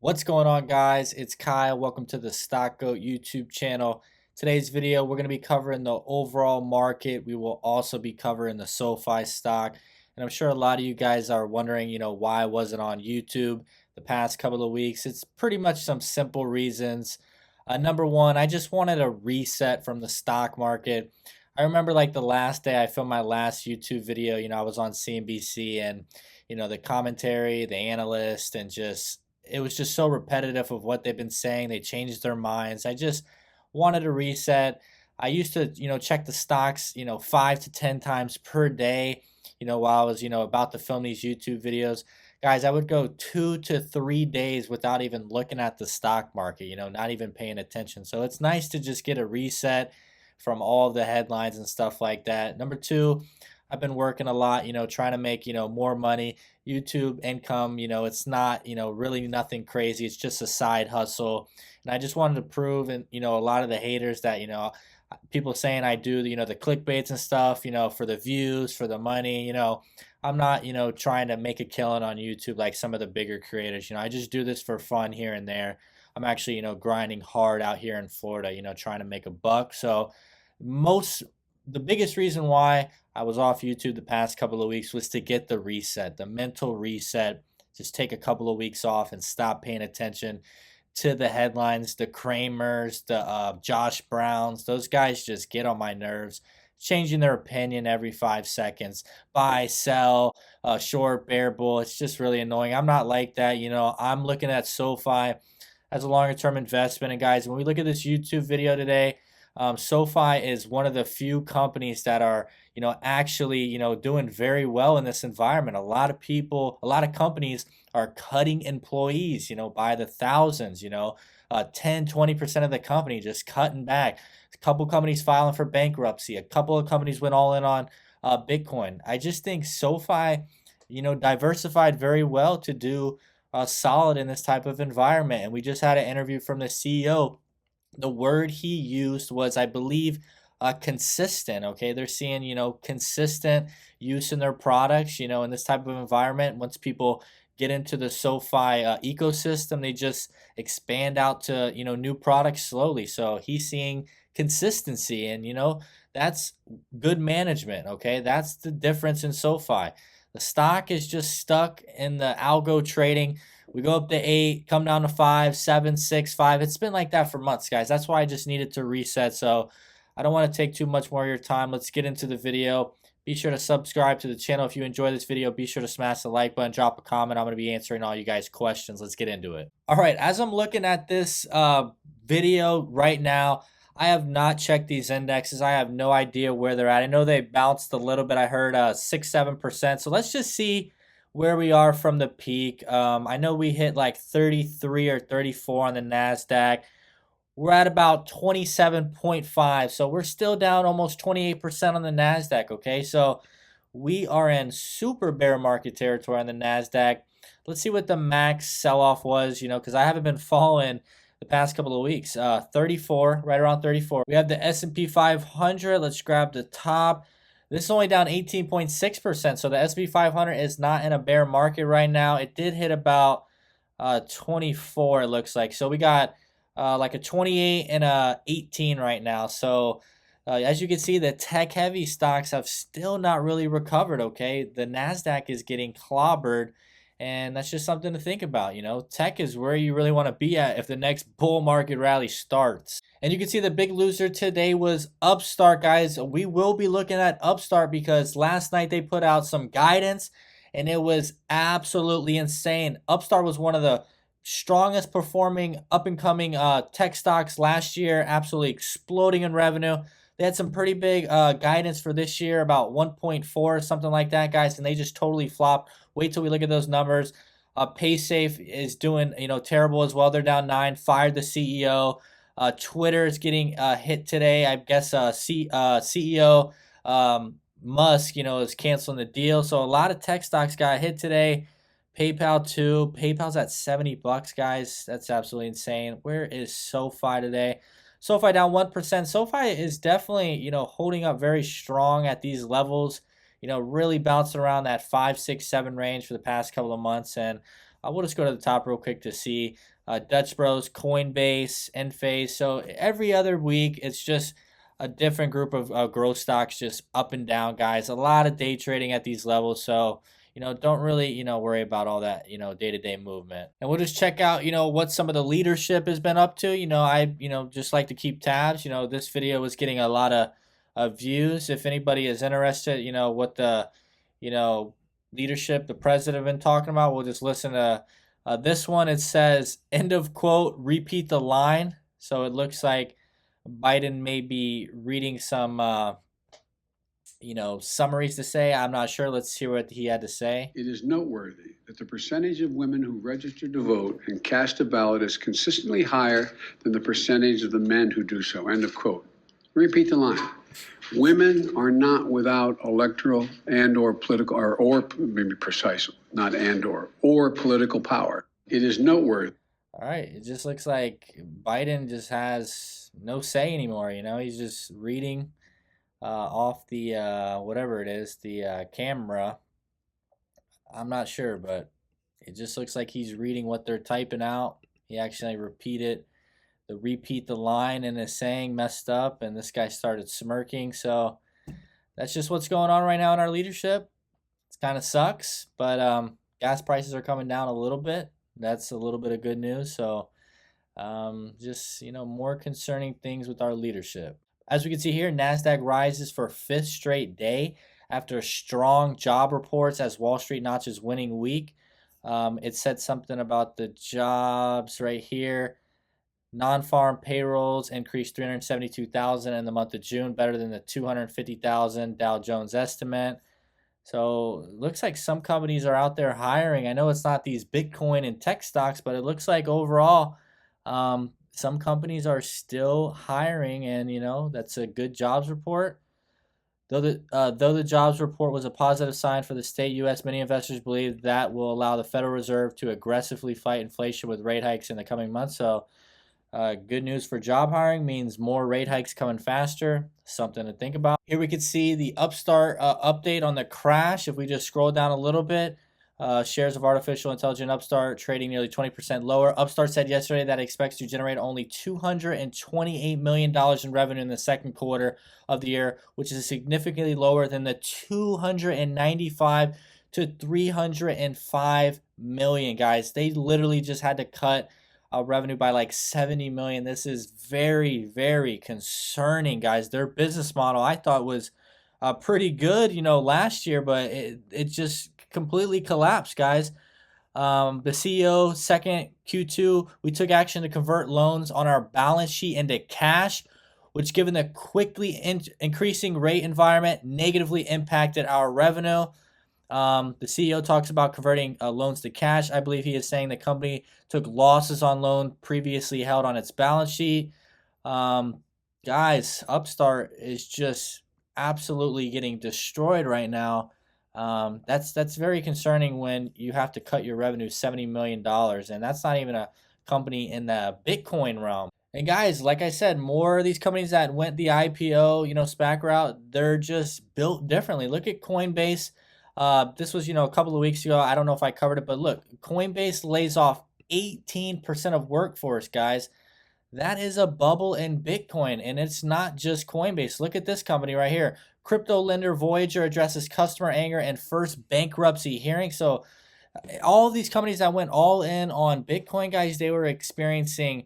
What's going on, guys? It's Kyle. Welcome to the Stock Goat YouTube channel. Today's video, we're going to be covering the overall market. We will also be covering the SoFi stock. And I'm sure a lot of you guys are wondering, why I wasn't on YouTube the past couple of weeks. It's pretty much some simple reasons. Number one, I just wanted a reset from the stock market. I remember like the last day I filmed my last YouTube video, I was on CNBC and, the commentary, the analyst, and just it was just so repetitive of what they've been saying. They changed their minds. I just wanted a reset. I used to, check the stocks, 5 to 10 times per day, while I was, about to film these YouTube videos. Guys, I would go 2 to 3 days without even looking at the stock market, not even paying attention. So it's nice to just get a reset from all of the headlines and stuff like that. Number two, I've been working a lot, trying to make, more money. YouTube income, it's not, really nothing crazy. It's just a side hustle. And I just wanted to prove, and, a lot of the haters that, people saying I do, the clickbaits and stuff, for the views, for the money, I'm not, trying to make a killing on YouTube like some of the bigger creators. I just do this for fun here and there. I'm actually, grinding hard out here in Florida, trying to make a buck. So the biggest reason why I was off YouTube the past couple of weeks was to get the reset, the mental reset. Just take a couple of weeks off and stop paying attention to the headlines, the Kramers, the Josh Browns. Those guys just get on my nerves, changing their opinion every 5 seconds. Buy, sell, short, bear, bull. It's just really annoying. I'm not like that. I'm looking at SoFi as a longer term investment. And guys, when we look at this YouTube video today, SoFi is one of the few companies that are, actually, doing very well in this environment. A lot of people, a lot of companies are cutting employees, by the thousands, 10, 20% of the company just cutting back. A couple companies filing for bankruptcy. A couple of companies went all in on Bitcoin. I just think SoFi, diversified very well to do solid in this type of environment. And we just had an interview from the CEO. The word he used was, I believe, consistent. Okay, they're seeing, consistent use in their products, in this type of environment. Once people get into the SoFi ecosystem, they just expand out to, new products slowly. So he's seeing consistency, and, that's good management. Okay, that's the difference in SoFi. The stock is just stuck in the algo trading. We go up to 8, come down to 5, 7, 6, 5. It's been like that for months, guys. That's why I just needed to reset. So I don't want to take too much more of your time. Let's get into the video. Be sure to subscribe to the channel if you enjoy this video. Be sure to smash the like button, drop a comment. I'm going to be answering all you guys' questions. Let's get into it. All right, as I'm looking at this video right now, I have not checked these indexes. I have no idea where they're at. I know they bounced a little bit. I heard 6-7%. So let's just see where we are from the peak. I know we hit like 33 or 34 on the NASDAQ. We're at about 27.5. So we're still down almost 28% on the NASDAQ, okay? So we are in super bear market territory on the NASDAQ. Let's see what the max sell-off was, because I haven't been following the past couple of weeks. 34, right around 34. We have the S&P 500. Let's grab the top. This is only down 18.6%. So the S&P 500 is not in a bear market right now. It did hit about 24, it looks like. So we got like a 28 and a 18 right now. So as you can see, the tech-heavy stocks have still not really recovered, okay? The NASDAQ is getting clobbered. And that's just something to think about. Tech is where you really want to be at if the next bull market rally starts. And you can see the big loser today was Upstart, guys. We will be looking at Upstart because last night they put out some guidance and it was absolutely insane. Upstart was one of the strongest performing up-and-coming tech stocks last year, absolutely exploding in revenue. They had some pretty big guidance for this year, about 1.4 or something like that, guys, and they just totally flopped. Wait till we look at those numbers. PaySafe is doing, terrible as well. They're down 9, fired the CEO. Twitter is getting hit today. I guess CEO Musk, is canceling the deal. So a lot of tech stocks got hit today. PayPal too. PayPal's at $70, guys. That's absolutely insane. Where is SoFi today? SoFi down 1%. SoFi is definitely, holding up very strong at these levels. Really bouncing around that 5, 6, 7 range for the past couple of months. And We'll just go to the top real quick to see Dutch Bros, Coinbase, Enphase. So every other week, it's just a different group of growth stocks just up and down, guys. A lot of day trading at these levels. So, don't really, worry about all that, day-to-day movement. And we'll just check out, what some of the leadership has been up to. I, just like to keep tabs. This video was getting a lot of views. If anybody is interested, what the, you know, leadership, the president, been talking about, we'll just listen to this one. It says, end of quote, repeat the line. So it looks like Biden may be reading some, summaries to say. I'm not sure. Let's hear what he had to say. It is noteworthy that the percentage of women who register to vote and cast a ballot is consistently higher than the percentage of the men who do so. End of quote. Repeat the line. Women are not without electoral and or political, or maybe precise, not and or political power. It is noteworthy. All right. It just looks like Biden just has no say anymore. He's just reading off the whatever it is, the camera. I'm not sure, but it just looks like he's reading what they're typing out. He actually repeat the line in his saying messed up, and this guy started smirking. So that's just what's going on right now in our leadership. It kind of sucks, but gas prices are coming down a little bit. That's a little bit of good news. So just more concerning things with our leadership. As we can see here, NASDAQ rises for fifth straight day after strong job reports as Wall Street notches winning week. It said something about the jobs right here. Non-farm payrolls increased 372,000 in the month of June, better than the 250,000 Dow Jones estimate. So it looks like some companies are out there hiring. I know it's not these Bitcoin and tech stocks, but it looks like overall some companies are still hiring, and that's a good jobs report. Though the jobs report was a positive sign for the state U.S., many investors believe that will allow the Federal Reserve to aggressively fight inflation with rate hikes in the coming months. So good news for job hiring means more rate hikes coming faster. Something to think about. Here we can see the Upstart update on the crash. If we just scroll down a little bit, shares of artificial intelligence Upstart trading nearly 20% lower. Upstart said yesterday that it expects to generate only $228 million in revenue in the second quarter of the year, which is significantly lower than the 295 to 305 million, guys. They literally just had to cut revenue by like 70 million. This is very, very concerning, guys. Their business model I thought was pretty good, last year, but it just completely collapsed, guys. The CEO, second Q2, we took action to convert loans on our balance sheet into cash, which, given the quickly increasing rate environment, negatively impacted our revenue. The CEO talks about converting loans to cash. I believe he is saying the company took losses on loan previously held on its balance sheet. Guys, Upstart is just absolutely getting destroyed right now. That's very concerning when you have to cut your revenue $70 million, and that's not even a company in the Bitcoin realm. And guys, like I said, more of these companies that went the IPO, SPAC route, they're just built differently. Look at Coinbase. This was, a couple of weeks ago. I don't know if I covered it, but look, Coinbase lays off 18% of workforce, guys. That is a bubble in Bitcoin, and it's not just Coinbase. Look at this company right here. Crypto lender Voyager addresses customer anger and first bankruptcy hearing. So all of these companies that went all in on Bitcoin, guys, they were experiencing,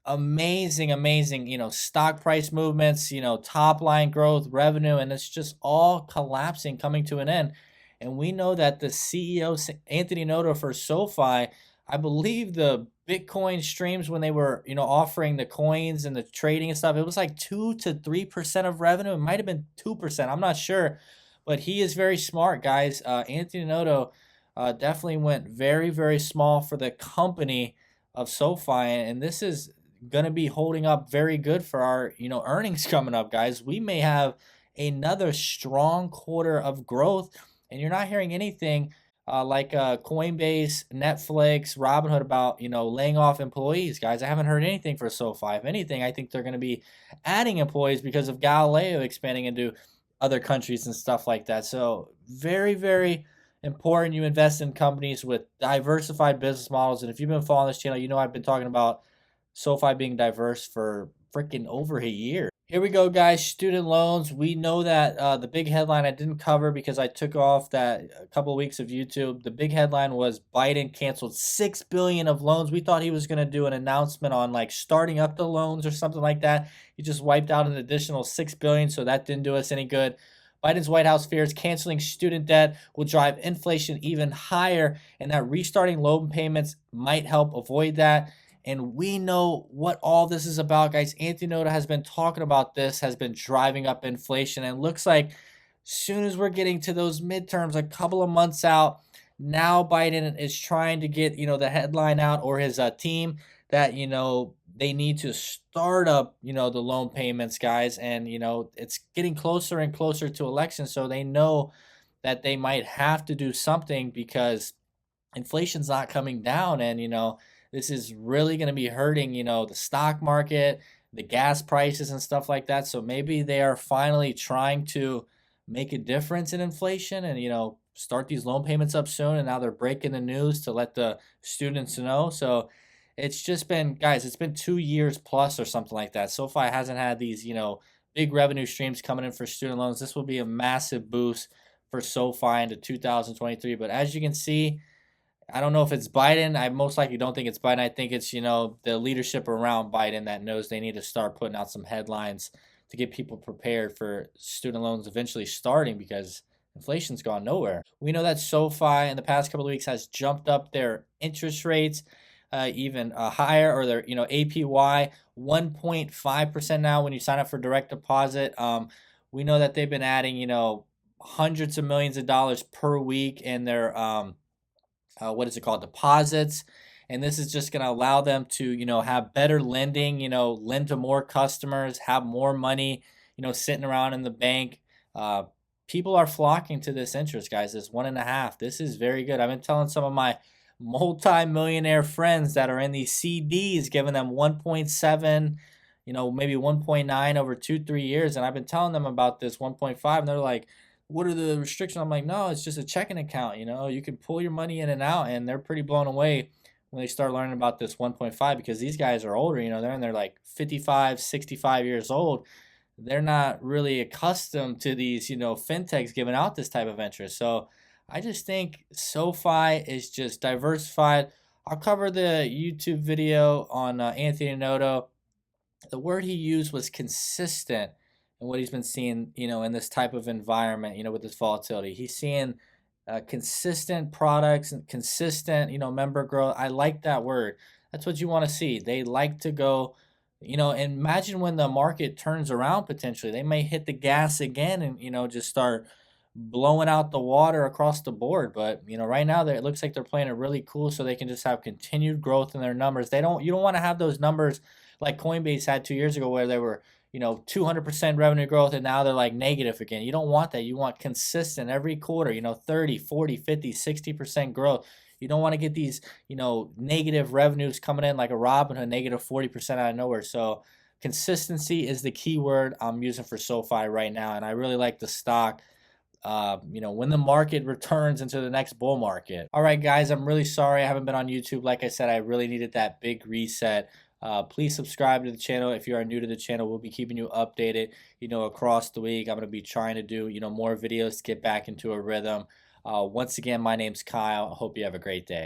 amazing, stock price movements, top line growth, revenue, and it's just all collapsing, coming to an end. And we know that the CEO, Anthony Noto for SoFi, I believe the Bitcoin streams when they were, offering the coins and the trading and stuff, it was like 2 to 3% of revenue. It might have been 2%. I'm not sure, but he is very smart, guys. Anthony Noto definitely went very, very small for the company of SoFi, and this is going to be holding up very good for our, earnings coming up, guys. We may have another strong quarter of growth, and you're not hearing anything like Coinbase, Netflix, Robinhood about, laying off employees, guys. I haven't heard anything for SoFi. If anything, I think they're going to be adding employees because of Galileo expanding into other countries and stuff like that. So very, very important you invest in companies with diversified business models. And if you've been following this channel, you know I've been talking about SoFi being diverse for freaking over a year. Here we go, guys. Student loans. We know that the big headline I didn't cover because I took off that a couple of weeks of YouTube. The big headline was Biden canceled 6 billion of loans. We thought he was going to do an announcement on like starting up the loans or something like that. He just wiped out an additional 6 billion, so that didn't do us any good. Biden's White House fears canceling student debt will drive inflation even higher, and that restarting loan payments might help avoid that. And we know what all this is about, guys. Anthony Noto has been talking about this, has been driving up inflation. And looks like soon as we're getting to those midterms, a couple of months out, now Biden is trying to get, the headline out, or his team, that, they need to start up, the loan payments, guys. And, it's getting closer and closer to elections. So they know that they might have to do something because inflation's not coming down. And this is really going to be hurting the stock market, the gas prices and stuff like that. So maybe they are finally trying to make a difference in inflation and start these loan payments up soon. And now they're breaking the news to let the students know. So it's just been, guys, it's been 2 years plus or something like that. SoFi hasn't had these big revenue streams coming in for student loans. This will be a massive boost for SoFi into 2023. But as you can see, I don't know if it's Biden. I most likely don't think it's Biden. I think it's, the leadership around Biden that knows they need to start putting out some headlines to get people prepared for student loans eventually starting, because inflation's gone nowhere. We know that SoFi in the past couple of weeks has jumped up their interest rates even higher, or their, APY 1.5% now when you sign up for direct deposit. We know that they've been adding, hundreds of millions of dollars per week in their what is it called, deposits. And this is just going to allow them to have better lending, lend to more customers, have more money sitting around in the bank. uh, People are flocking to this interest, guys. This 1.5, this is very good. I've been telling some of my multi-millionaire friends that are in these CDs, giving them 1.7, maybe 1.9 over 2-3 years, and I've been telling them about this 1.5, and they're like, what are the restrictions? I'm like, no, it's just a checking account. You can pull your money in and out. And they're pretty blown away when they start learning about this 1.5, because these guys are older. They're in their like 55, 65 years old. They're not really accustomed to these, fintechs giving out this type of interest. So I just think SoFi is just diversified. I'll cover the YouTube video on Anthony Noto. The word he used was consistent in what he's been seeing, in this type of environment, with this volatility. He's seeing consistent products and consistent, member growth. I like that word. That's what you want to see. They like to go, and imagine when the market turns around, potentially, they may hit the gas again and, just start blowing out the water across the board. But, right now it looks like they're playing it really cool so they can just have continued growth in their numbers. You don't want to have those numbers like Coinbase had 2 years ago, where they were 200% revenue growth and now they're like negative again. You don't want that. You want consistent every quarter, 30, 40, 50, 60% growth. You don't want to get these negative revenues coming in like a Robinhood, negative 40% out of nowhere. So consistency is the key word I'm using for SoFi right now, and I really like the stock when the market returns into the next bull market. All right, guys, I'm really sorry I haven't been on YouTube. Like I said, I really needed that big reset. Please subscribe to the channel if you are new to the channel. We'll be keeping you updated, across the week. I'm going to be trying to do, more videos to get back into a rhythm. Once again, my name's Kyle. I hope you have a great day.